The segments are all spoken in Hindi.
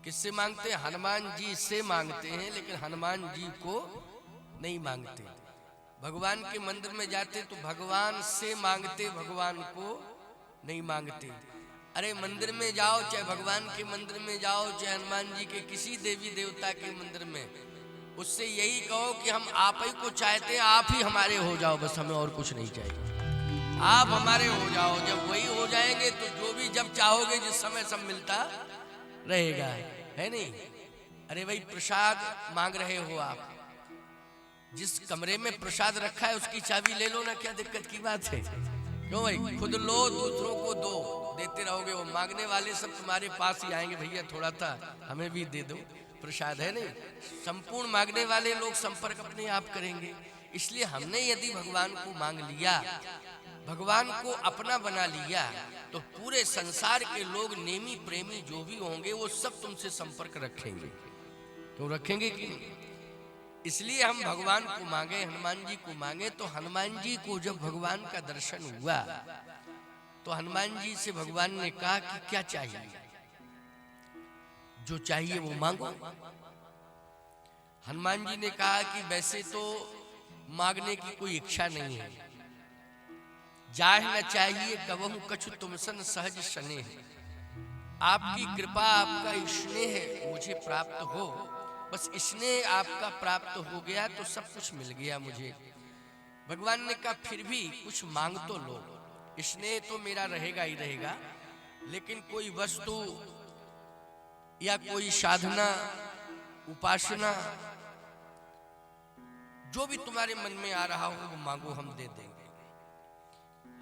किससे मांगते हैं? हनुमान जी से मांगते हैं, लेकिन हनुमान जी को नहीं मांगते। भगवान के मंदिर में जाते तो भगवान से मांगते, भगवान को नहीं मांगते। अरे मंदिर में जाओ, चाहे भगवान के मंदिर में जाओ, चाहे हनुमान जी के किसी देवी देवता के मंदिर में, उससे यही कहो कि हम आप ही को चाहते हैं, आप ही हमारे हो जाओ, बस हमें और कुछ नहीं चाहिए, आप हमारे हो जाओ। जब वही हो जाएंगे तो जो भी जब चाहोगे जिस समय सब मिलता रहेगा, है नहीं? अरे भाई प्रसाद मांग रहे हो आप, जिस कमरे में प्रसाद रखा है उसकी चाबी ले लो ना, क्या दिक्कत की बात है? क्यों भाई? खुद लो, दूसरों को दो, देते रहोगे, वो मांगने वाले सब तुम्हारे पास ही आएंगे, भैया थोड़ा सा हमें भी दे दो प्रसाद, है नहीं? संपूर्ण मांगने वाले लोग संपर्क अपने आप करेंगे। इसलिए हमने यदि भगवान को मांग लिया, भगवान को अपना बना लिया, तो पूरे संसार के लोग, नेमी प्रेमी जो भी होंगे, वो सब तुमसे संपर्क रखेंगे। तो रखेंगे कि नहीं? इसलिए हम भगवान को मांगे, हनुमान जी को मांगे। तो हनुमान जी को जब भगवान का दर्शन हुआ तो हनुमान जी से भगवान ने कहा कि क्या चाहिए? जो चाहिए वो मांगो। हनुमान जी ने कहा कि वैसे तो मांगने की कोई इच्छा नहीं है, जाह न चाहिए कबहु कछु तुमसन सहज स्नेह, आपकी कृपा, आपका स्नेह मुझे प्राप्त हो, बस स्नेह आपका प्राप्त हो गया तो सब कुछ मिल गया मुझे। भगवान ने कहा फिर भी कुछ मांग तो लो, स्नेह तो मेरा रहेगा ही रहेगा, लेकिन कोई वस्तु या कोई साधना, उपासना, जो भी तुम्हारे मन में आ रहा हो वो मांगो, हम दे देंगे।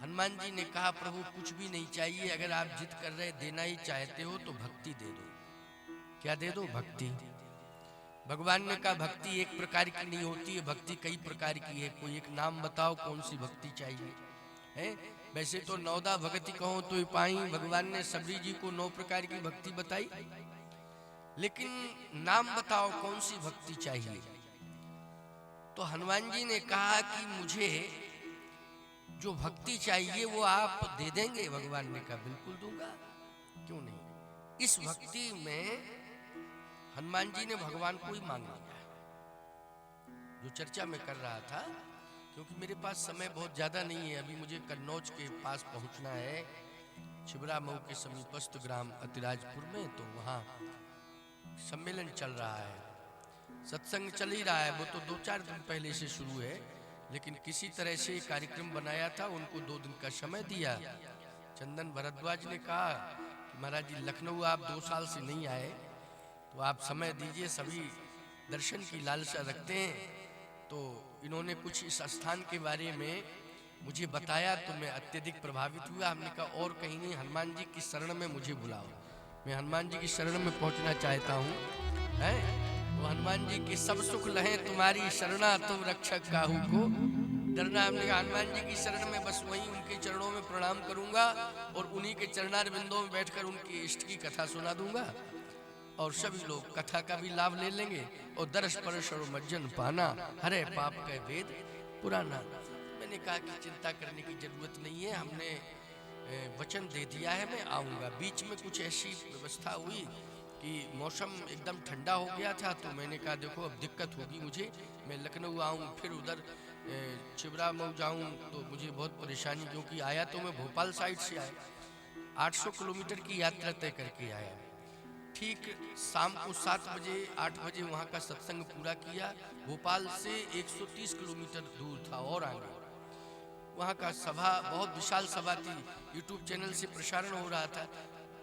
हनुमान जी ने कहा प्रभु कुछ भी नहीं चाहिए, अगर आप जिद कर रहे देना ही चाहते हो तो भक्ति दे दो। क्या दे दो? भक्ति। भगवान ने कहा भक्ति एक प्रकार की नहीं होती है, भक्ति कई प्रकार की है, कोई एक नाम बताओ कौन सी भक्ति चाहिए है? वैसे तो नौदा भक्ति कहो तो पाई, भगवान ने सबरी जी को 9 प्रकार की भक्ति बताई, लेकिन नाम बताओ कौन सी भक्ति चाहिए? तो हनुमान जी ने कहा कि मुझे जो भक्ति चाहिए वो आप दे देंगे? भगवान ने कहा बिल्कुल दूंगा, क्यों नहीं। इस भक्ति में हनुमान जी ने भगवान को ही मांग लिया, जो चर्चा में कर रहा था। क्योंकि मेरे पास समय बहुत ज्यादा नहीं है, अभी मुझे कन्नौज के पास पहुंचना है, छिबरा मऊ के समीपस्थ ग्राम अतिराजपुर में, तो वहाँ सम्मेलन चल रहा है, सत्संग चल ही रहा है। वो तो 2-4 दिन पहले से शुरू है, लेकिन किसी तरह से कार्यक्रम बनाया था, उनको 2 दिन का समय दिया। चंदन भरद्वाज ने कहा कि महाराज जी लखनऊ आप 2 साल से नहीं आए, तो आप समय दीजिए, सभी दर्शन की लालसा रखते हैं। तो इन्होंने कुछ इस स्थान के बारे में मुझे बताया तो मैं अत्यधिक प्रभावित हुआ। हमने कहा और कहीं नहीं, हनुमान जी की शरण में मुझे बुलाओ, मैं हनुमान जी की शरण में पहुंचना चाहता हूँ, है? तो हनुमान जी के सब सुख लहे तुम्हारी शरणा, तुम रक्षक काहू को डरना। हमने कहा हनुमान जी की शरण में बस वहीं उनके चरणों में प्रणाम करूंगा और उन्हीं के चरणार बिंदों में बैठकर उनकी इष्ट की कथा सुना दूंगा, और सभी लोग कथा का भी लाभ ले लेंगे, और दर्श परश और मज्जन पाना, हरे पाप का वेद पुराना। मैंने कहा कि चिंता करने की जरूरत नहीं है, हमने वचन दे दिया है, मैं आऊँगा। बीच में कुछ ऐसी व्यवस्था हुई कि मौसम एकदम ठंडा हो गया था, तो मैंने कहा देखो अब दिक्कत होगी मुझे, मैं लखनऊ आऊँ फिर उधर छिबरा मऊ जाऊँ तो मुझे बहुत परेशानी, क्योंकि आया तो मैं भोपाल साइड से आया, 800 किलोमीटर की यात्रा तय करके आया। ठीक शाम को 7 बजे 8 बजे वहाँ का सत्संग पूरा किया। भोपाल से 130 किलोमीटर दूर था और आगे वहाँ का सभा, बहुत विशाल सभा थी, यूट्यूब चैनल से प्रसारण हो रहा था।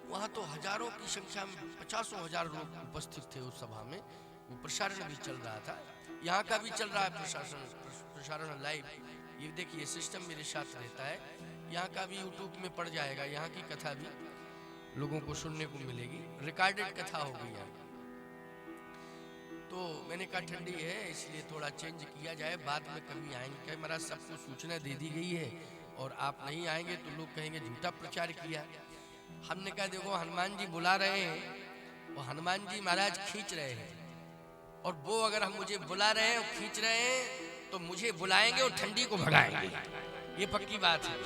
वहाँ तो हजारों की संख्या में 50,000 लोग उपस्थित थे उस सभा में, वो प्रसारण भी चल रहा था, यहाँ का भी चल रहा है प्रसारण लाइव। ये देखिए सिस्टम मेरे साथ रहता है, यहाँ का भी यूट्यूब में पड़ जाएगा, यहाँ की कथा भी लोगों को सुनने को मिलेगी, रिकॉर्डेड कथा हो गई है। तो मैंने कहा ठंडी है इसलिए थोड़ा चेंज किया जाए, बाद में कभी आएंगे। क्या महाराज सबको सूचना दे दी गई है और आप नहीं आएंगे तो लोग कहेंगे झूठा प्रचार किया। हमने कहा देखो हनुमान जी बुला रहे हैं और हनुमान जी महाराज खींच रहे हैं, और वो अगर हम मुझे बुला रहे हैं और खींच रहे हैं तो मुझे बुलाएंगे और ठंडी को भगाएंगे, ये पक्की बात है।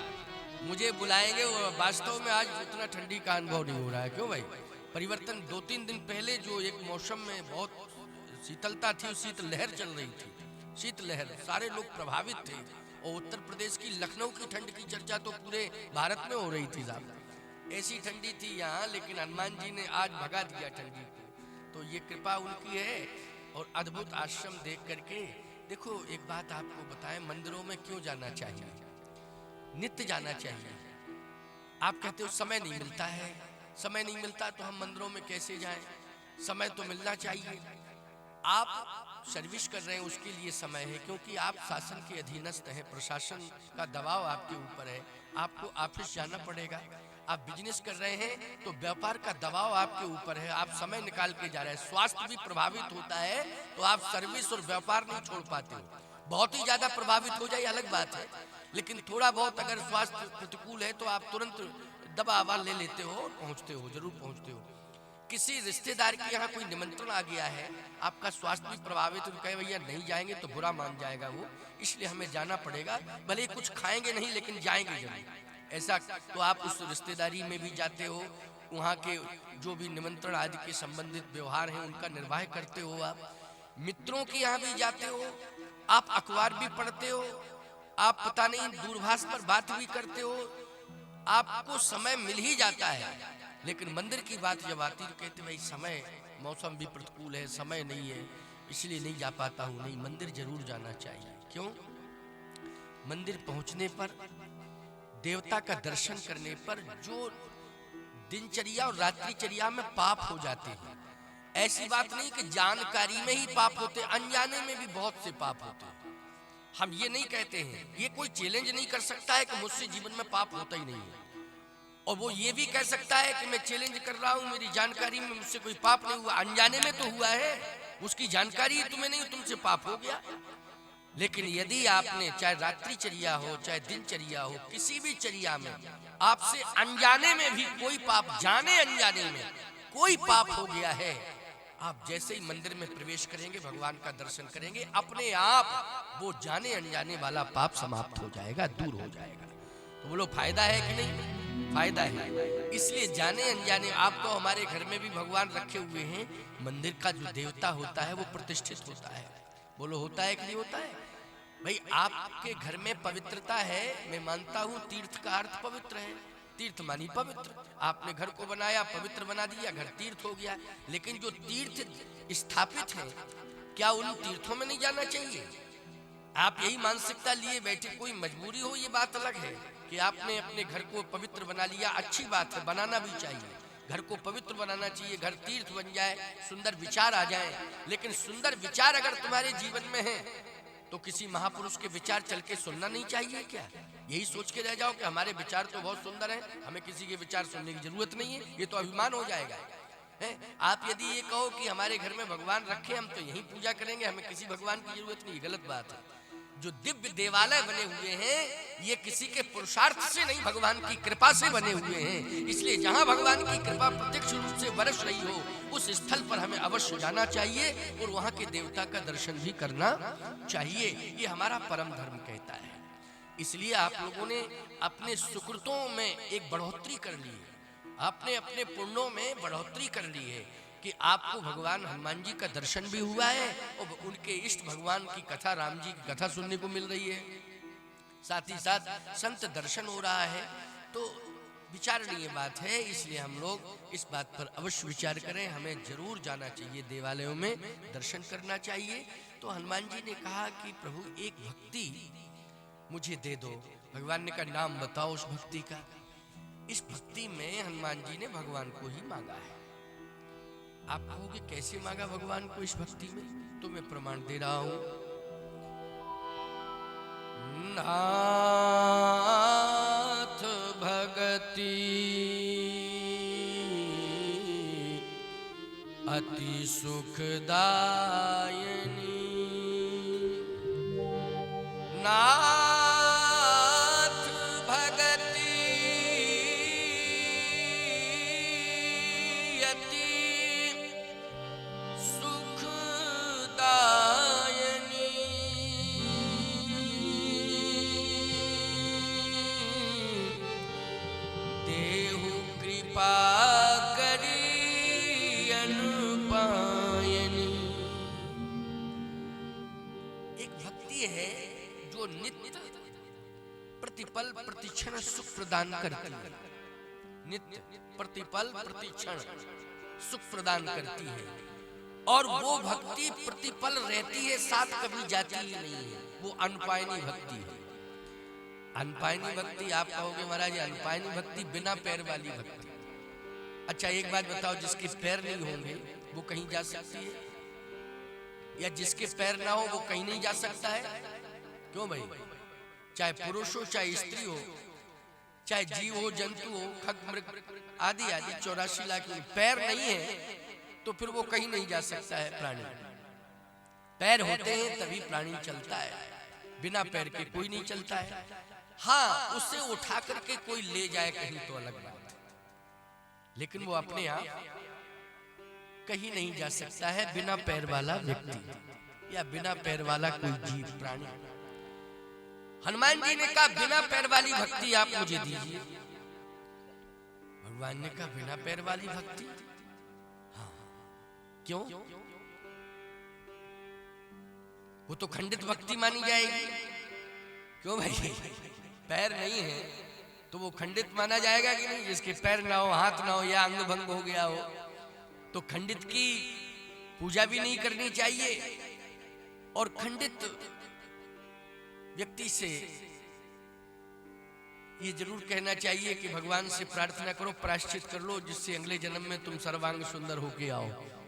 मुझे बुलाएंगे और वास्तव में आज उतना ठंडी का अनुभव नहीं हो रहा है। क्यों भाई? परिवर्तन 2-3 दिन पहले जो एक मौसम में बहुत शीतलता थी, शीत लहर चल रही थी, शीत लहर, सारे लोग प्रभावित थे। और उत्तर प्रदेश की लखनऊ की ठंड की चर्चा तो पूरे भारत में हो रही थी साहब, ऐसी ठंडी थी यहाँ। लेकिन हनुमान जी ने आज भगा दिया ठंडी को, तो ये कृपा उनकी है। और अद्भुत आश्रम देख करके देखो, एक बात आपको बताएं, मंदिरों में क्यों जाना चाहिए? नित्य जाना चाहिए। आप कहते हो समय नहीं मिलता है, समय नहीं मिलता तो हम मंदिरों में कैसे जाएं? समय तो मिलना चाहिए। आप सर्विस कर रहे हैं उसके लिए समय है, क्योंकि आप शासन के अधीनस्थ हैं, प्रशासन का दबाव आपके ऊपर है, आपको ऑफिस जाना पड़ेगा। आप बिजनेस कर रहे हैं तो व्यापार का दबाव आपके ऊपर है, आप समय निकाल के जा रहे हैं। स्वास्थ्य भी प्रभावित होता है तो आप सर्विस और व्यापार नहीं छोड़ पाते हो। बहुत ही ज्यादा प्रभावित हो जाए अलग बात है, लेकिन थोड़ा बहुत अगर स्वास्थ्य प्रतिकूल है तो आप तुरंत दवा ले लेते हो और पहुंचते हो, जरूर पहुंचते हो। किसी रिश्तेदार के यहाँ कोई निमंत्रण आ गया है, आपका स्वास्थ्य भी प्रभावित हो, कहे भैया नहीं जाएंगे तो बुरा मान जाएगा वो, इसलिए हमें जाना पड़ेगा, भले ही कुछ खाएंगे नहीं लेकिन जाएंगे जरूर। ऐसा तो आप उस रिश्तेदारी में भी जाते हो, वहाँ के जो भी निमंत्रण आदि के संबंधित व्यवहार हैं उनका निर्वाह करते हो। आप मित्रों के यहाँ भी जाते हो, आप अखबार भी पढ़ते हो, आप पता नहीं दूरभाष पर बात भी करते हो, आपको समय मिल ही जाता है। लेकिन मंदिर की बात जब आती तो कहते भाई समय, मौसम भी प्रतिकूल है, समय नहीं है, इसलिए नहीं जा पाता हूँ। नहीं, मंदिर जरूर जाना चाहिए। क्यों? मंदिर पहुँचने पर, देवता का दर्शन करने पर जो दिनचर्या और रात्रिचर्या में पाप हो जाते हैं, ऐसी बात नहीं कि जानकारी में ही पाप होते, अनजाने में भी बहुत से पाप होते हैं। हम ये नहीं कहते हैं, ये कोई चैलेंज नहीं कर सकता है कि मुझसे जीवन में पाप होता ही नहीं है। और वो ये भी कह सकता है कि मैं चैलेंज कर रहा हूं, मेरी जानकारी में मुझसे कोई पाप नहीं हुआ। अनजाने में तो हुआ है, उसकी जानकारी तुम्हें नहीं, तुमसे पाप हो गया। लेकिन यदि आपने चाहे रात्रिचर्या हो चाहे दिनचर्या हो, किसी भी चर्या में आपसे अनजाने में भी कोई पाप, जाने अनजाने में कोई पाप हो गया है, आप जैसे ही मंदिर में प्रवेश करेंगे, भगवान का दर्शन करेंगे, अपने आप वो जाने अनजाने वाला पाप समाप्त हो जाएगा, दूर हो जाएगा। तो बोलो फायदा है कि नहीं? फायदा है। इसलिए जाने अनजाने, आप तो हमारे घर में भी भगवान रखे हुए हैं, मंदिर का जो देवता होता है वो प्रतिष्ठित होता है। बोलो होता है कि नहीं होता है? भाई आपके घर में पवित्रता है, मैं मानता हूँ, तीर्थ का अर्थ पवित्र है, तीर्थ मानी पवित्र। आपने घर को बनाया, पवित्र बना दिया, घर तीर्थ हो गया। लेकिन जो तीर्थ स्थापित है, क्या उन तीर्थों में नहीं जाना चाहिए? आप यही मानसिकता लिए बैठे, कोई मजबूरी हो ये बात अलग है कि आपने अपने घर को पवित्र बना लिया, अच्छी बात है, बनाना भी चाहिए, घर को पवित्र बनाना चाहिए, घर तीर्थ बन जाए, सुंदर विचार आ जाए। लेकिन सुंदर विचार अगर तुम्हारे जीवन में है तो किसी महापुरुष के विचार चल के सुनना नहीं चाहिए क्या? यही सोच के रह जाओ कि हमारे विचार तो बहुत सुंदर हैं, हमें किसी के विचार सुनने की जरूरत नहीं है, ये तो अभिमान हो जाएगा है? आप यदि ये कहो कि हमारे घर में भगवान रखे, हम तो यही पूजा करेंगे, हमें किसी भगवान की जरूरत नहीं, गलत बात है। जो दिव्य देवालय बने हुए हैं ये किसी के पुरुषार्थ से नहीं, भगवान की कृपा से बने हुए हैं। इसलिए जहां भगवान की कृपा प्रत्यक्ष रूप से बरस रही हो, उस स्थल पर हमें अवश्य जाना चाहिए और वहां के देवता का दर्शन भी करना चाहिए। ये हमारा परम धर्म कहता है। इसलिए आप लोगों ने अपने सुकृतों में एक बढ़ोतरी कर ली है, आपने अपने पुण्यों में बढ़ोतरी कर ली है कि आपको भगवान हनुमान जी का दर्शन भी हुआ है और उनके इष्ट भगवान की कथा, राम जी की कथा सुनने को मिल रही है, साथ ही साथ संत दर्शन हो रहा है। तो विचारणीय बात है, इसलिए हम लोग इस बात पर अवश्य विचार करें, हमें जरूर जाना चाहिए, देवालयों में दर्शन करना चाहिए। तो हनुमान जी ने कहा कि प्रभु एक भक्ति मुझे दे दो। भगवान ने कहा नाम बताओ उस भक्ति का। इस भक्ति में हनुमान जी ने भगवान को ही मांगा है। आप कहोगे कैसे मांगा भगवान को इस भक्ति में? तो मैं प्रमाण दे रहा हूं। नाथ भगति अति सुखदायिनी, नाथ भगति अति सुखदायिनी, देहु कृपा करी प्रतिपल प्रतिक्षण सुख प्रदान करती है। नित्य प्रतिपल प्रतिक्षण सुख प्रदान करती है और वो भक्ति प्रतिपल रहती है, साथ कभी जाती ही नहीं है। वो अनपायनी भक्ति है। अनपायनी भक्ति आप कहोगे महाराज अनपायनी भक्ति बिना पैर वाली भक्ति। अच्छा एक बात बताओ, जिसके पैर नहीं होंगे वो कहीं जा सकती है? या जिसके पैर ना हो वो कहीं नहीं जा सकता है? क्यों भाई? चाहे पुरुष हो चाहे स्त्री हो, चाहे जीव हो जंतु हो, खग मृग आदि आदि 84 लाख पैर नहीं है तो फिर वो कहीं नहीं जा सकता है प्राणी। पैर होते हैं तभी प्राणी चलता है, बिना पैर के कोई नहीं चलता है। हाँ, उसे उठा करके कोई ले जाए कहीं तो अलग बात, लेकिन वो अपने आप कहीं नहीं जा सकता है बिना पैर वाला व्यक्ति या बिना पैर वाला कोई जीव प्राणी। हनुमान जी ने कहा बिना पैर वाली भक्ति आप मुझे दीजिए। भगवान ने कहा बिना पैर वाली भक्ति? हाँ, क्यों? वो तो खंडित भक्ति मानी जाएगी। क्यों भाई? पैर नहीं है तो वो खंडित माना जाएगा कि नहीं? जिसके पैर ना हो, हाथ ना हो या अंग भंग हो गया हो तो खंडित की पूजा भी नहीं करनी चाहिए। और खंडित व्यक्ति से ये जरूर कहना चाहिए कि भगवान से प्रार्थना करो, प्रायश्चित कर लो, जिससे अगले जन्म में तुम सर्वांग सुंदर होके आओ।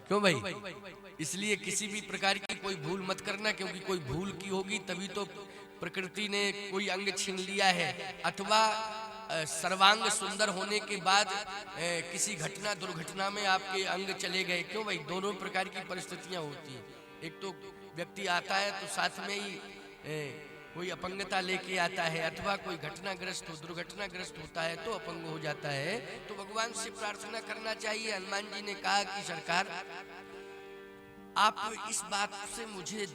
क्यों भाई? इसलिए किसी भी प्रकार की कोई भूल मत करना, क्योंकि कोई भूल की होगी तभी तो प्रकृति ने कोई अंग छीन लिया है, अथवा सर्वांग सुंदर होने के बाद किसी घटना दुर्घटना में आपके अंग चले गए। क्यों भाई? दोनों प्रकार की परिस्थितियां होती हैं। एक तो व्यक्ति आता है तो साथ में ही कोई अपंगता लेके आता है, अथवा कोई घटनाग्रस्त हो, दुर्घटनाग्रस्त होता है तो अपंग हो जाता है। तो भगवान से प्रार्थना करना चाहिए। हनुमान जी ने कहा कि सरकार आप इस बात से मुझे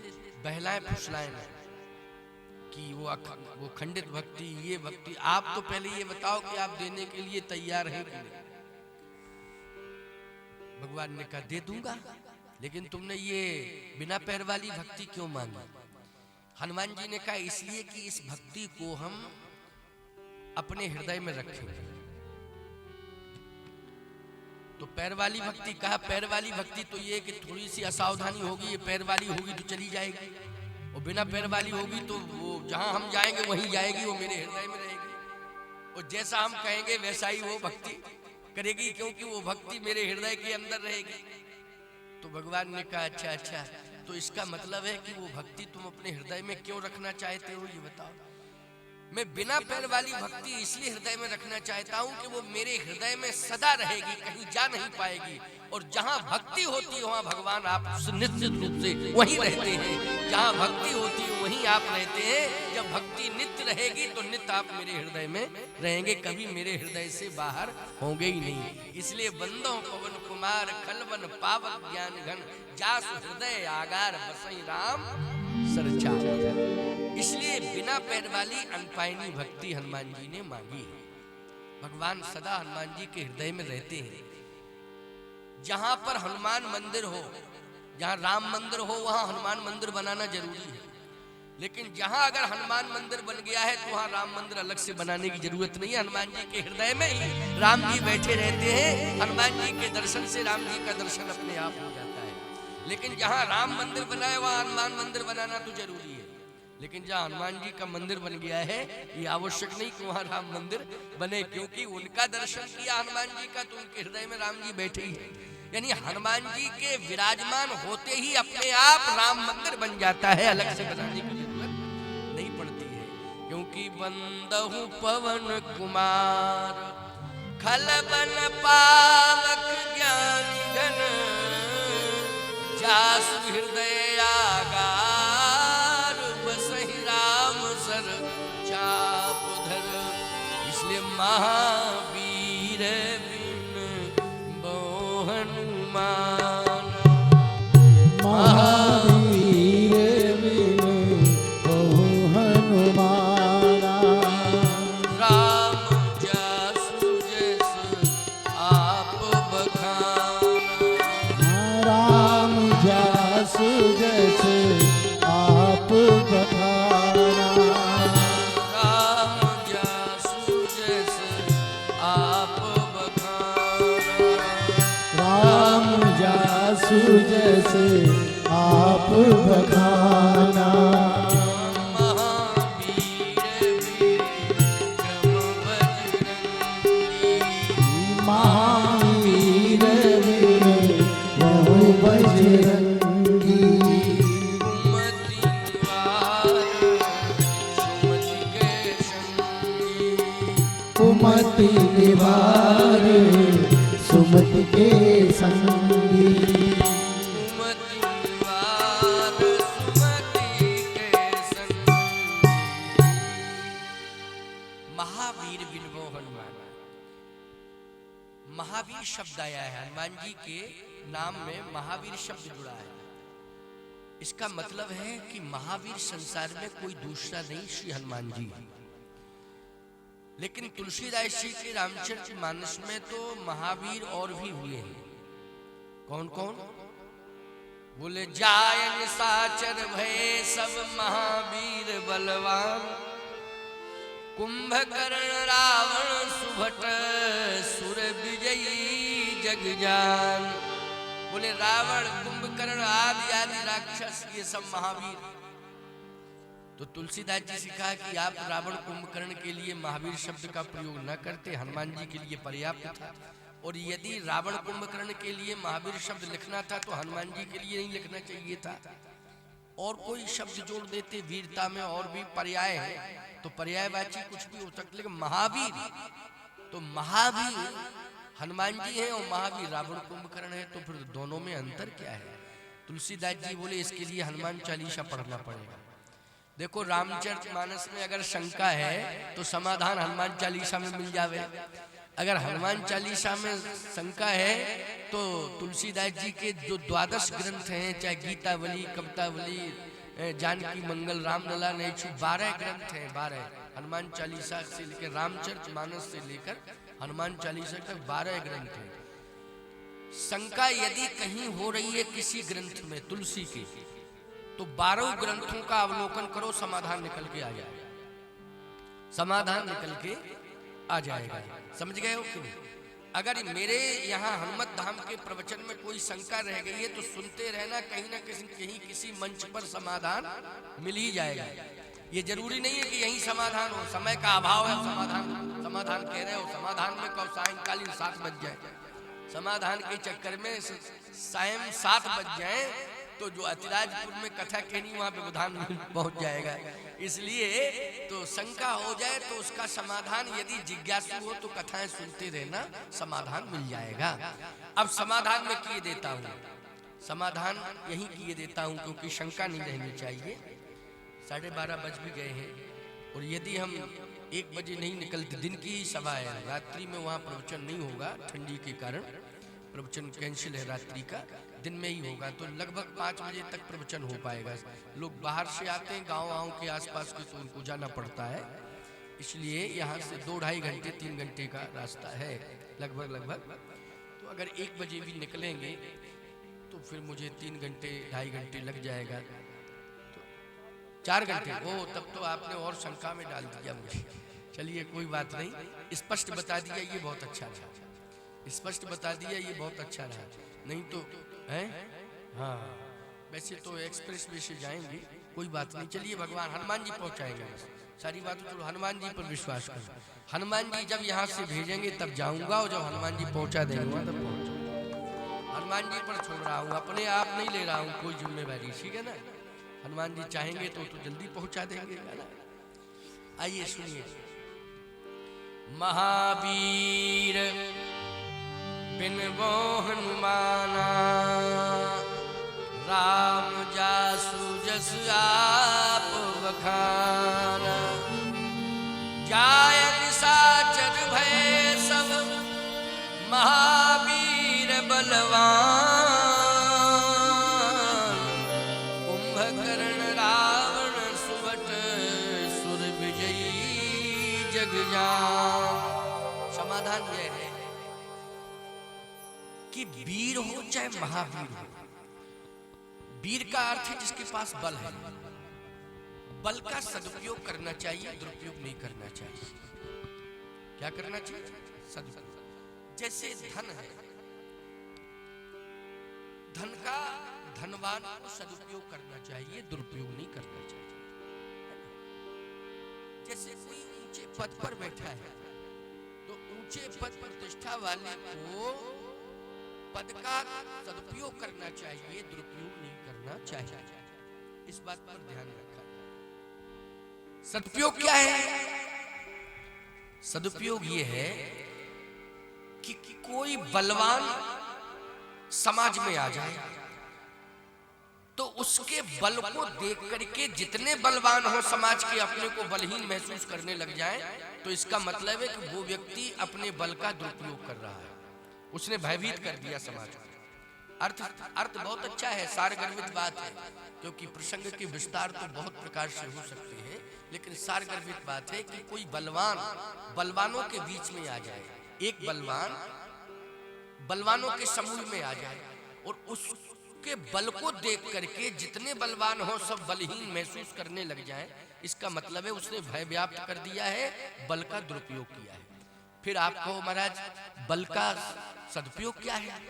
बहलाए फुसलाए ना कि वो खंडित भक्ति, ये भक्ति, आप तो पहले ये बताओ कि आप देने के लिए तैयार हैं कि नहीं? भगवान ने कहा दे दूंगा, लेकिन तुमने ये बिना पैर वाली भक्ति क्यों मांगी? हनुमान जी ने कहा इसलिए कि इस भक्ति को हम अपने हृदय में रखेंगे। तो पैर वाली भक्ति कहा, पैर वाली भक्ति तो ये कि थोड़ी सी असावधानी होगी, ये पैर वाली होगी तो चली जाएगी, और बिना पैर वाली होगी तो वो जहां हम जाएंगे वहीं जाएगी, वो मेरे हृदय में रहेगी, और जैसा हम कहेंगे वैसा ही वो भक्ति करेगी, क्योंकि वो भक्ति मेरे हृदय के अंदर रहेगी। तो भगवान ने कहा अच्छा अच्छा, तो इसका मतलब है कि वो भक्ति तुम अपने हृदय में क्यों रखना चाहते हो, ये बताओ। मैं बिना पैर वाली भक्ति इसलिए हृदय में रखना चाहता हूँ कि वो मेरे हृदय में सदा रहेगी, कहीं जा नहीं पाएगी, और जहाँ भक्ति होती है वहाँ भगवान आप निश्चित रूप से वहीं रहते हैं। जहाँ भक्ति होती है वहीं आप रहते हैं। जब भक्ति नित्य रहेगी तो नित्य आप मेरे हृदय में रहेंगे, कभी मेरे हृदय से बाहर होंगे ही नहीं। इसलिए बंदो पवन कुमार खलवन पावक ज्ञान घन, जासु हृदय आगार बसई राम सरचा। इसलिए बिना पैर वाली अनपायनी भक्ति हनुमान जी ने मांगी है। भगवान सदा हनुमान जी के हृदय में रहते हैं। जहां पर हनुमान मंदिर हो, जहां राम मंदिर हो, वहां हनुमान मंदिर बनाना जरूरी है। लेकिन जहां अगर हनुमान मंदिर बन गया है तो वहां राम मंदिर अलग से बनाने की जरूरत नहीं है। हनुमान जी के हृदय में ही राम जी बैठे रहते हैं। हनुमान जी के दर्शन से राम जी का दर्शन अपने आप हो जाता है। लेकिन जहां राम मंदिर बना है वहां हनुमान मंदिर बनाना तो जरूरी है। लेकिन जहाँ हनुमान जी का मंदिर बन गया है ये आवश्यक नहीं कि वहाँ राम मंदिर बने, क्योंकि उनका दर्शन किया हनुमान जी का तो उनके हृदय में राम जी बैठे ही हैं। यानी हनुमान जी के विराजमान होते ही अपने आप राम मंदिर बन जाता है, अलग से बनाने की जरूरत नहीं पड़ती है। क्योंकि बंदहु पवन कुमार खलबन पावक ज्ञान घन, जासु हृदय आगार बसहि राम सर चाप धर। इसलिए महावीर बिन बहु हनुमान, महावीर बिन बहु हनुमान, राम जासु जस आप बखान, राम जासु जस आप बखाना, राम जस आप बखाना। महावीर विक्रम बजरंगी, कुमति निवार सुमति के संगी। महावीर विनमो हनुमान। महावीर शब्द आया है, हनुमान जी के नाम में महावीर शब्द जुड़ा है। इसका मतलब है कि महावीर संसार में कोई दूसरा नहीं, श्री हनुमान जी। लेकिन तुलसीदास जी के रामचरितमानस में तो महावीर और भी हुए हैं। कौन कौन? बोले जायन साचर भय सब महावीर बलवान, कुंभकर्ण रावण सुभट सुर विजयी जगजान। बोले रावण, कुंभकर्ण आदि आदि राक्षस ये सब महावीर। तो तुलसीदास जी से कहा कि आप रावण कुंभकर्ण के लिए महावीर शब्द का प्रयोग न करते, हनुमान जी के लिए पर्याप्त था। और यदि रावण कुंभकर्ण के लिए महावीर शब्द लिखना था तो हनुमान जी के लिए नहीं लिखना चाहिए था, और कोई शब्द जोड़ देते। वीरता में और भी पर्याय है तो पर्यायवाची कुछ भी हो सकता, लेकिन महावीर तो महावीर हनुमान जी हैं और महावीर रावण कुंभकर्ण है, तो फिर दोनों में अंतर क्या है? तुलसीदास जी बोले इसके लिए हनुमान चालीसा पढ़ना पड़ेगा। देखो रामचरितमानस में अगर शंका है तो समाधान हनुमान चालीसा में मिल जावे। अगर हनुमान चालीसा में शंका है तो तुलसीदास जी के जो 12 ग्रंथ हैं, चाहे गीतावली, कवितावली, जानकी मंगल, रामलला, नैछु, 12 ग्रंथ हैं। 12 हनुमान चालीसा से लेकर रामचरितमानस से लेकर हनुमान चालीसा तक 12 ग्रंथ हैं। शंका यदि कहीं हो रही है किसी ग्रंथ में तुलसी के, तो 12 ग्रंथों का अवलोकन करो, समाधान निकल के आ जाएगा। समाधान निकल के आ जाएगा। समझ गए हो कि नहीं? अगर मेरे यहाँ हनुमत धाम के प्रवचन में कोई शंका रह गई है तो सुनते रहना, कहीं ना कहीं किसी मंच पर समाधान मिल ही जाएगा। ये जरूरी नहीं है कि यही समाधान हो। समय का अभाव है, समाधान कह रहे हो, समाधान में कब सायंकालीन 7 बज जाए, समाधान के चक्कर में सायं 7 बज जाए तो जो अतिराजपुर में कथा कहनी वहां व्यवधान पहुंच जाएगा। इसलिए तो शंका हो जाए तो उसका समाधान, यदि जिज्ञासु हो तो कथाएं सुनते रहना, समाधान मिल जाएगा। अब समाधान में किए देता हूँ, समाधान यही किए देता हूँ, क्योंकि शंका नहीं रहनी चाहिए। 12:30 बज भी गए हैं, और यदि हम 1 बजे नहीं निकलते, दिन की ही सभा है, रात्रि में वहाँ प्रवचन नहीं होगा, ठंडी के कारण प्रवचन कैंसिल है, रात्रि का, दिन में ही होगा। तो लगभग 5 बजे तक प्रवचन हो पाएगा। लोग बाहर से आते हैं, गाँव के आसपास के, तो उनको जाना पड़ता है। इसलिए यहाँ से 2-2.5 घंटे 3 घंटे का रास्ता है लगभग। तो अगर 1 बजे भी निकलेंगे तो फिर मुझे 3 घंटे 2.5 घंटे लग जाएगा, तो 4 घंटे। ओ, तब तो आपने और शंका में डाल दिया मुझे। चलिए कोई बात नहीं, स्पष्ट बता दिया, ये बहुत अच्छा रहा। स्पष्ट बता दिया, ये बहुत अच्छा रहा। नहीं तो है, हाँ, वैसे तो एक्सप्रेस वे से जाएंगे, कोई बात नहीं। चलिए भगवान हनुमान जी पहुंचाएंगे, सारी बात तो हनुमान जी पर विश्वास करो। हनुमान जी जब यहाँ से भेजेंगे तब जाऊंगा, और जब हनुमान जी पहुंचा देंगे तब पहुंचूंगा। हनुमान जी पर छोड़ रहा हूँ, अपने आप नहीं ले रहा हूँ कोई जिम्मेवारी, ठीक है ना। हनुमान जी चाहेंगे तो जल्दी पहुंचा देंगे, है ना। आइए सुनिए। महावीर बिनबो हनुमाना, राम जासु जस आप बखाना। जाय निशाचर भय सब महावीर बलवान, कुंभकर्ण रावण सुभट सुर विजयी जगजान। समाधान यह है कि वीर हो चाहे महावीर हो, वीर का अर्थ है जिसके पास बल है। बल का सदुपयोग करना चाहिए, दुरुपयोग नहीं करना चाहिए। क्या करना चाहिए? सदुपयोग। जैसे धन है, धन का धनवान को सदुपयोग करना चाहिए, दुरुपयोग नहीं करना चाहिए। जैसे कोई ऊंचे पद पर बैठा है तो ऊंचे पद प्रतिष्ठा वाले को पद का सदुपयोग करना चाहिए, दुरुपयोग नहीं करना चाहिए। इस बात पर ध्यान रखा। सदुपयोग क्या है? सदुपयोग ये है कि कोई बलवान समाज में आ जाए तो उसके बल को देख करके जितने बलवान हो समाज के अपने को बलहीन महसूस करने लग जाए, तो इसका मतलब है कि वो व्यक्ति अपने बल का दुरुपयोग कर रहा है, उसने भयभीत कर दिया समाज को। अर्थ बहुत अच्छा है, सारगर्भित बात है, क्योंकि प्रसंग के विस्तार तो बहुत प्रकार से हो सकते हैं, लेकिन सारगर्भित बात है कि कोई बलवान बलवानों के बीच में आ जाए, एक बलवान बलवानों के समूह में आ जाए और उसके बल को देख करके जितने बलवान हो सब बलहीन महसूस करने लग जाए, इसका मतलब है उसने भय व्याप्त कर दिया है, बल का दुरुपयोग किया है। फिर आप कहो महाराज बल का सदुपयोग क्या है?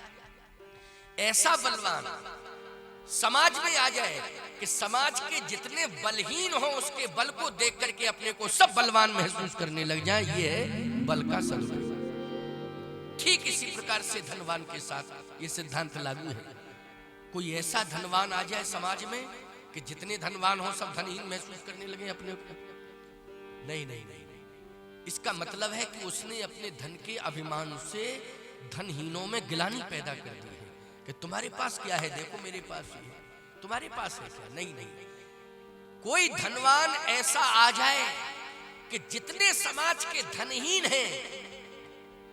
ऐसा बलवान समाज में आ जाए कि समाज के जितने बलहीन हो उसके बल को देख करके अपने को सब बलवान महसूस करने लग जाए, ये है बल का सदुपयोग। ठीक इसी प्रकार से धनवान के साथ ये सिद्धांत लागू है। कोई ऐसा धनवान आ जाए समाज में कि जितने धनवान हो सब धनहीन महसूस करने लगे अपने को, नहीं नहीं नहीं, इसका मतलब है कि उसने अपने धन के अभिमान से धनहीनों में गिलानी पैदा कर दी है कि तुम्हारे पास क्या है, देखो मेरे पास ये है, तुम्हारे पास है क्या? नहीं नहीं, कोई धनवान ऐसा आ जाए कि जितने समाज के धनहीन हैं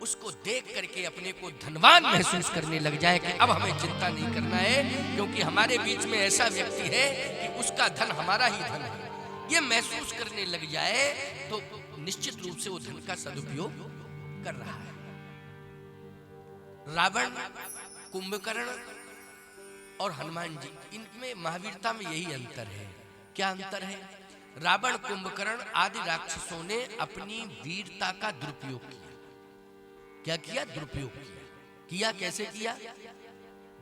उसको देख करके अपने को धनवान महसूस करने लग जाए कि अब हमें चिंता नहीं करना है, क्योंकि हमारे बीच में ऐसा व्यक्ति है कि उसका धन हमारा ही धन है, ये महसूस करने लग जाए तो निश्चित रूप से वो धन का सदुपयोग कर रहा है। रावण, कुंभकर्ण और हनुमान जी, इनमें महावीरता में यही अंतर है। क्या अंतर है? रावण, कुंभकर्ण आदि राक्षसों ने अपनी वीरता का दुरुपयोग किया। क्या किया? दुरुपयोग किया। कैसे किया?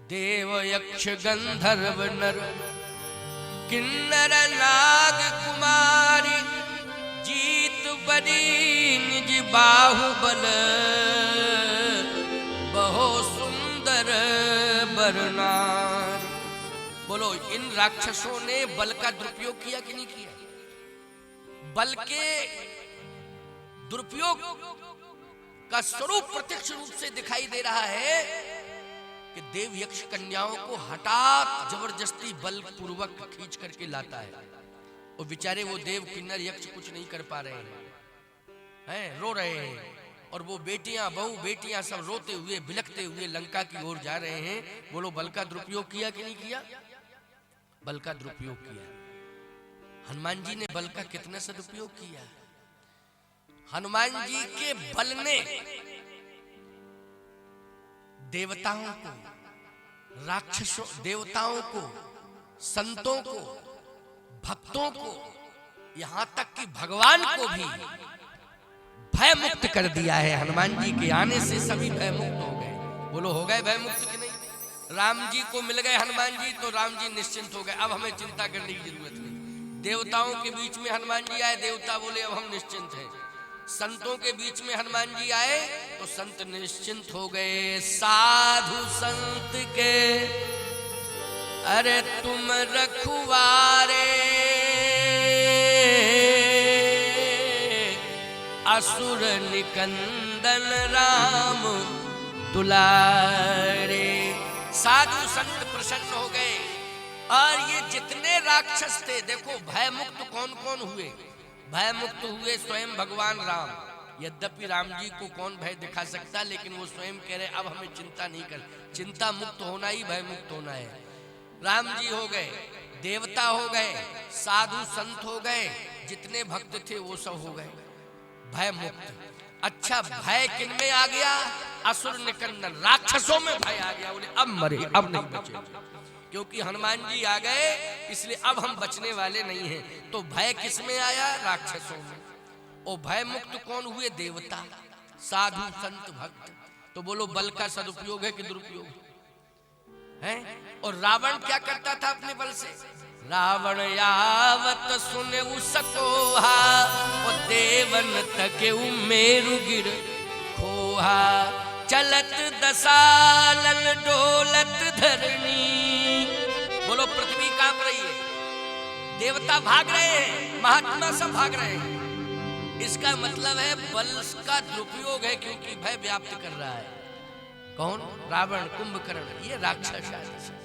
देव, यक्ष, गंधर्व, नर, किन्नर, नाग, कुमारी, जीत बड़ी निज बाहुबल, बहु सुंदर बरनार। बोलो, इन राक्षसों ने बल का दुरुपयोग किया कि नहीं किया? बल के दुरुपयोग का स्वरूप प्रत्यक्ष रूप से दिखाई दे रहा है कि देव यक्ष कन्याओं को हठात जबरदस्ती बल पूर्वक खींच करके लाता है और बेचारे वो देव किन्नर यक्ष कुछ नहीं कर पा रहे हैं, रो रहे हैं, और वो बेटियां, बहू बेटियां सब रोते हुए बिलखते हुए लंका की ओर जा रहे हैं। बोलो, बल का दुरुपयोग किया कि नहीं किया? बल का दुरुपयोग किया। हनुमान जी ने बल का कितना सदुपयोग किया? हनुमान जी के बल ने देवताओं को, राक्षसों, देवताओं को, संतों को, भक्तों को, यहां तक कि भगवान को भी भय मुक्त कर दिया है। हनुमान जी के आने से सभी भय मुक्त हो गए। बोलो, हो गए भय मुक्त कि नहीं? राम जी को मिल गए हनुमान जी तो राम जी निश्चिंत हो गए, अब हमें चिंता करने की जरूरत नहीं। देवताओं के बीच में हनुमान जी आए, देवता बोले अब हम निश्चिंत हैं। संतों के बीच में हनुमान जी आए तो संत निश्चिंत हो गए। साधु संत के अरे तुम रखवारे, असुर निकंदन राम दुलारे। साधु संत प्रसन्न हो गए और ये जितने राक्षस थे, देखो भय मुक्त कौन कौन हुए? भय मुक्त हुए स्वयं भगवान राम। यद्यपि राम जी को कौन भय दिखा सकता, लेकिन वो स्वयं कह रहे अब हमें चिंता नहीं कर, चिंता मुक्त होना ही भय मुक्त होना है। राम जी हो गए, देवता हो गए, साधु संत हो गए, जितने भक्त थे वो सब हो गए भय मुक्त। अच्छा, भय किन में आ गया? असुर निकंदन, राक्षसों में भय आ गया। बोले अब मरे, अब नहीं बचे, क्योंकि हनुमान जी आ गए इसलिए अब हम बचने वाले नहीं हैं। तो भय किस में आया? राक्षसों में। और भय मुक्त कौन हुए? देवता, साधु, संत, भक्त। तो बोलो, बल का सदुपयोग है कि दुरुपयोग? हैं? और रावण क्या करता था अपने बल से? रावण यावत सुने उसकोहा, और देवन तके मेरु गिर खोहा, चलत दसालन डोलत धरणी। बोलो, पृथ्वी कांप रही है, देवता भाग रहे हैं, महात्मा सब भाग रहे हैं। इसका मतलब है बल का दुरुपयोग है, क्योंकि भय व्याप्त कर रहा है। कौन? रावण, कुंभकर्ण, ये राक्षस है।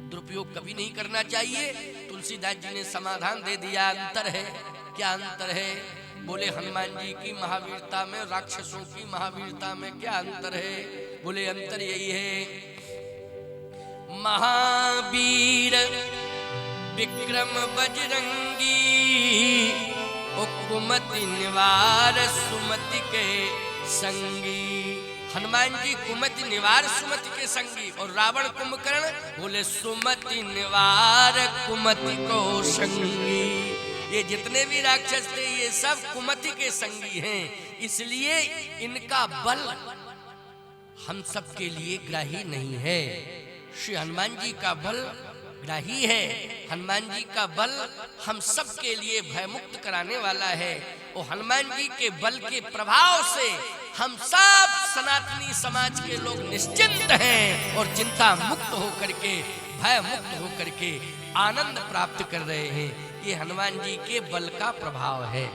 दुरुपयोग कभी नहीं करना चाहिए। तुलसीदास जी ने समाधान दे दिया। अंतर है, क्या अंतर है? बोले हनुमान जी की महावीरता में राक्षसों की महावीरता में क्या अंतर है? बोले अंतर यही है, महावीर विक्रम बजरंगी, कुमति निवार सुमति के संगी। हनुमान जी कुमति निवार सुमति के संगी, और रावण कुंभकर्ण बोले सुमति निवार कुमति को संगी। ये जितने भी राक्षस थे ये सब कुमति के संगी हैं, इसलिए इनका बल हम सब के लिए ग्राही नहीं है। श्री हनुमान जी का बल ग्राही है। हनुमान जी का बल हम सब के लिए भयमुक्त कराने वाला है। और हनुमान जी के बल के प्रभाव से हम सब सनातनी समाज के लोग निश्चिंत हैं और चिंता मुक्त होकर के, भय मुक्त होकर के आनंद प्राप्त कर रहे हैं। ये हनुमान जी के बल का प्रभाव है।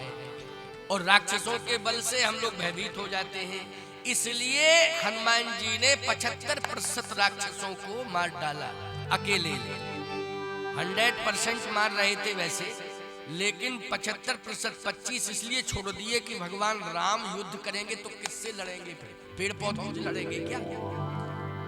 और राक्षसों के बल से हम लोग भयभीत हो जाते हैं, इसलिए हनुमान जी ने 75% राक्षसों को मार डाला अकेले। 100% मार रहे थे वैसे, लेकिन 75% 25 इसलिए छोड़ दिए कि भगवान राम युद्ध करेंगे तो किससे लड़ेंगे? फिर पेड़ पौधों से लड़ेंगे क्या?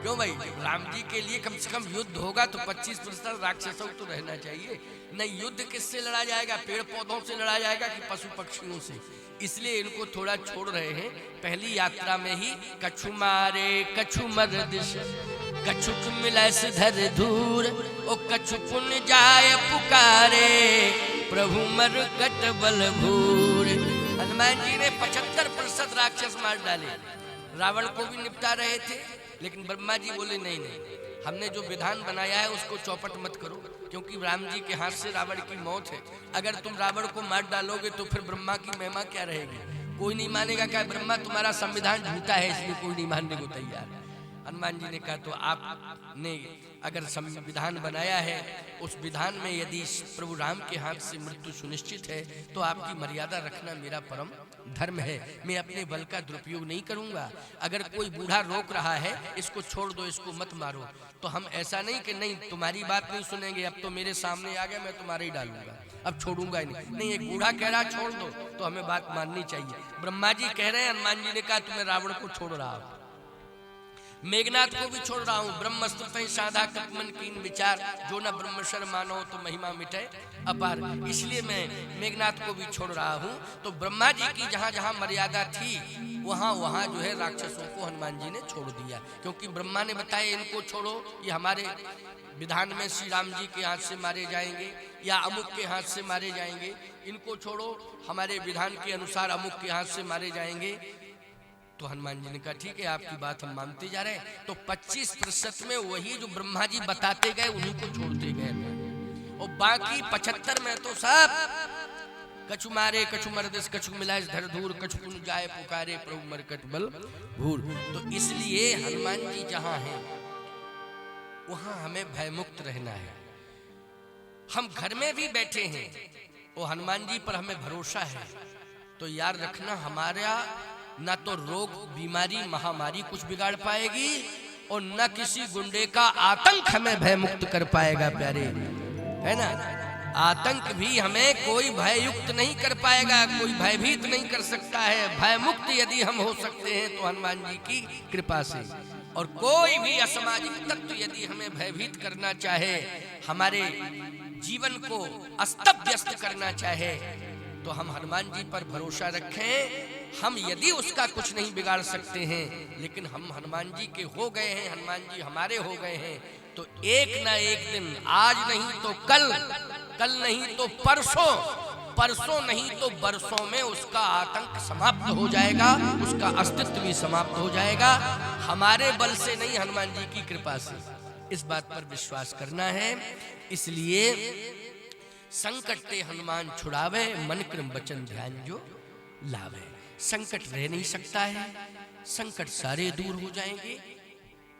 क्यों भाई? राम जी के लिए कम से कम युद्ध होगा तो 25% राक्षसों तो रहना चाहिए। नहीं, युद्ध किससे लड़ा जाएगा? पेड़ पौधों से लड़ा जाएगा कि पशु पक्षियों से? इसलिए इनको थोड़ा छोड़ रहे हैं। पहली यात्रा में ही कछु मारे कछु मर्दिश, कछुक मिलस धर धूर, ओ कछु पुण्य जाय पुकारे, प्रभु मर कट बल भूर। हनुमान जी ने 75% राक्षस मार डाले। रावण को भी निपटा रहे थे, लेकिन ब्रह्मा जी बोले नहीं नहीं, हमने जो विधान बनाया है उसको चौपट मत करो, क्योंकि राम जी के हाथ से रावण की मौत है। अगर तुम रावण को मार डालोगे तो फिर ब्रह्मा की महिमा क्या रहेगी? कोई नहीं मानेगा। क्या ब्रह्मा तुम्हारा संविधान झूठा है, इसलिए कोई नहीं मानने को तैयार है। हनुमान जी ने कहा तो आपने अगर संविधान बनाया है, उस विधान में यदि प्रभु राम के हाथ से मृत्यु सुनिश्चित है तो आपकी मर्यादा रखना मेरा परम धर्म है। मैं अपने बल का दुरुपयोग नहीं करूंगा। अगर कोई बूढ़ा रोक रहा है, इसको छोड़ दो, इसको मत मारो, तो हम ऐसा नहीं कि नहीं तुम्हारी बात नहीं सुनेंगे, अब तो मेरे सामने आ गया, मैं तुम्हारे ही डालूंगा, अब छोड़ूंगा ही नहीं। नहीं, एक बूढ़ा कह रहा छोड़ दो तो हमें बात माननी चाहिए। ब्रह्मा जी कह रहे हैं, हनुमान जी ने कहा तुम्हें रावण को छोड़ रहा हूं, मेघनाथ को भी छोड़ रहा हूं। ब्रह्मस्तुतहि साधा कतमन कीन विचार, जो न ब्रह्मशर मानो तो महिमा मिटे अपार। इसलिए मैं मेघनाथ को भी छोड़ रहा हूं। तो ब्रह्मा जी की जहां जहां मर्यादा थी वहां वहां जो है राक्षसों को हनुमान जी ने छोड़ दिया, क्योंकि ब्रह्मा ने बताया इनको छोड़ो, ये हमारे विधान में श्री राम जी के हाथ से मारे जाएंगे या अमुक के हाथ से मारे जाएंगे, इनको छोड़ो, हमारे विधान के अनुसार अमुक के हाथ से मारे जाएंगे। तो हनुमान जी ने कहा ठीक है, आपकी बात हम मानते जा रहे हैं। तो 25% में वही जो ब्रह्मा जी बताते गए उन्हीं को छोड़ते गए, और बाकी 75 में तो सब कछु मारे कछु मर्दिस, कछु मिलाए धर धूर, कछु पुन जाए पुकारे, प्रभु मरकट बल भूर। तो इसलिए हनुमान जी जहां हैं वहां हमें भयमुक्त रहना है। हम घर में भी बैठे हैं और हनुमान जी पर हमें भरोसा है, तो याद रखना हमारा न तो रोग बीमारी महामारी कुछ बिगाड़ पाएगी और न किसी गुंडे का आतंक हमें भयमुक्त कर पाएगा। प्यारे, है ना? आतंक भी हमें कोई भययुक्त नहीं कर पाएगा, कोई भयभीत नहीं कर सकता है। भयमुक्त यदि हम हो सकते हैं तो हनुमान जी की कृपा से। और कोई भी असामाजिक तत्व यदि हमें भयभीत करना चाहे, हमारे जीवन को अस्त व्यस्त करना चाहे, तो हम हनुमान जी पर भरोसा रखें। हम यदि उसका कुछ नहीं बिगाड़ सकते हैं, लेकिन हम हनुमान जी के हो गए हैं, हनुमान जी हमारे हो गए हैं, तो एक ना एक दिन, आज नहीं तो कल, कल नहीं तो परसों, परसों नहीं तो बरसों में उसका आतंक समाप्त हो जाएगा, उसका अस्तित्व भी समाप्त हो जाएगा। हमारे बल से नहीं, हनुमान जी की कृपा से। इस बात पर विश्वास करना है। इसलिए संकट ते हनुमान छुड़ावे, मन क्रम वचन ध्यान जो लावे। संकट रह नहीं सकता है, संकट सारे दूर हो जाएंगे।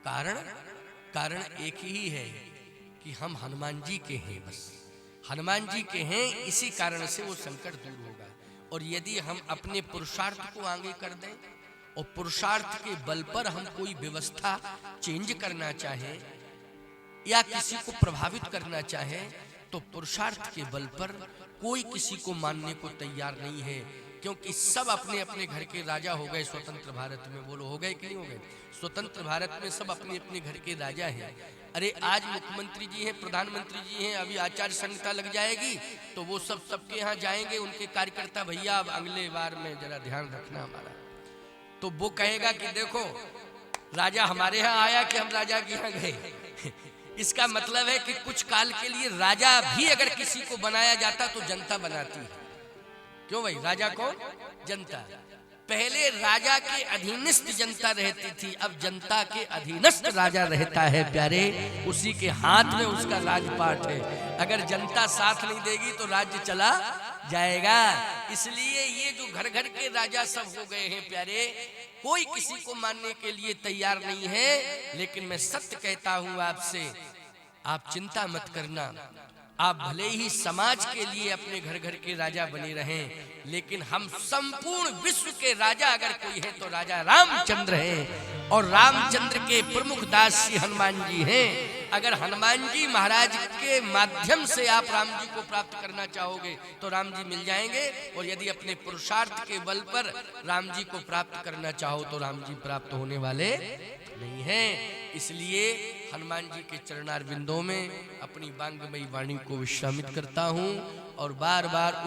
कारण एक ही है कि हम हनुमान जी के हैं, बस हनुमान जी के हैं, इसी कारण से वो संकट दूर होगा। और यदि हम अपने पुरुषार्थ को आगे कर दें और पुरुषार्थ के बल पर हम कोई व्यवस्था चेंज करना चाहें या किसी को प्रभावित करना चाहें, तो पुरुषार्थ के बल पर कोई किसी को मानने को तैयार नहीं है, क्योंकि सब अपने अपने घर के राजा हो गए स्वतंत्र भारत में। बोलो, हो गए कि नहीं हो गए? स्वतंत्र भारत में सब अपने अपने घर के राजा हैं। अरे आज मुख्यमंत्री जी हैं, प्रधानमंत्री जी हैं, अभी आचार संहिता लग जाएगी तो वो सब सबके यहाँ जाएंगे, उनके कार्यकर्ता, भैया अब अगले बार में जरा ध्यान रखना हमारा। तो वो कहेगा कि देखो राजा हमारे यहाँ आया कि हम राजा के यहाँ गए। इसका मतलब है कि कुछ काल के लिए राजा भी अगर किसी को बनाया जाता तो जनता बनाती है। क्यों भाई? राजा कौन? जनता। पहले राजा के अधीनस्थ जनता रहती थी, अब जनता के अधीनस्थ राजा रहता है प्यारे। उसी के हाथ में उसका राजपाट है। अगर जनता साथ नहीं देगी तो राज्य चला जाएगा। इसलिए ये जो घर घर के राजा सब हो गए हैं प्यारे, कोई किसी को मानने के लिए तैयार नहीं है। लेकिन मैं सत्य कहता हूं आपसे, आप चिंता मत करना। आप भले ही समाज के लिए अपने घर घर के राजा बने रहें, लेकिन हम संपूर्ण विश्व के राजा अगर कोई है तो राजा रामचंद्र हैं। और रामचंद्र के प्रमुख दास श्री हनुमान जी हैं। अगर हनुमान जी महाराज के माध्यम से आप राम जी को प्राप्त करना चाहोगे तो राम जी मिल जाएंगे, और यदि अपने पुरुषार्थ के बल पर राम जी को प्राप्त करना चाहो तो राम जी प्राप्त होने वाले नहीं हैं। इसलिए हनुमान जी के चरणार बिंदों में अपनी वांगमयी वाणी को विश्रामित करता हूँ और बार बार